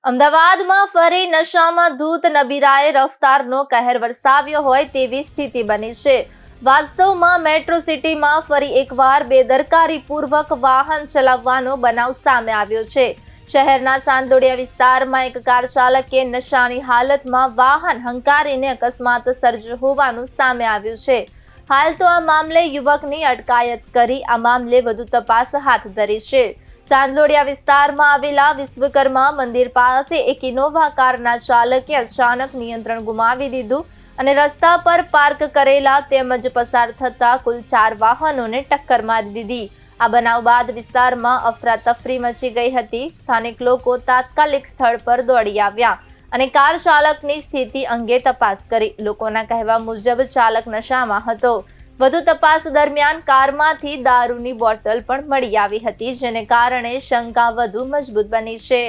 અમદાવાદમાં ફરી નશામાં ધૂત નબીરાએ રફતારનો કહેર વરસાવ્યો હોય તેવી સ્થિતિ બની છે। વાસ્તવમાં મેટ્રો સિટીમાં ફરી એકવાર બેદરકારીપૂર્વક વાહન ચલાવવાનો બનાવ સામે આવ્યો છે। શહેરના ચાંદોડિયા વિસ્તારમાં એક કાર ચાલકે નશાની હાલતમાં વાહન હંકારીને અકસ્માત સર્જ્યો હોવાનું સામે આવ્યું છે। હાલ તો આ મામલે યુવકની અટકાયત કરી આ મામલે વધુ તપાસ હાથ ધરી છે। ચાંદલોડિયા વિસ્તારમાં આવેલા વિશ્વકર્મા મંદિર પાસે એક ઇનોવા કારના ચાલકે અચાનક નિયંત્રણ ગુમાવી દીધું અને રસ્તા પર પાર્ક કરેલા તેમજ પસાર થતા કુલ 4 વાહનોને ટક્કર મારી દીધી। આ બનાવ બાદ વિસ્તારમાં અફરાતફરી મચી ગઈ હતી। સ્થાનિક લોકો તાત્કાલિક સ્થળ પર દોડી આવ્યા અને કાર ચાલકની સ્થિતિ અંગે તપાસ કરી। લોકોના કહેવા મુજબ ચાલક નશામાં હતો। વધુ તપાસ દરમિયાન કારમાંથી દારૂની બોટલ પણ મળી આવી હતી, જેને કારણે શંકા વધુ મજબૂત બની છે।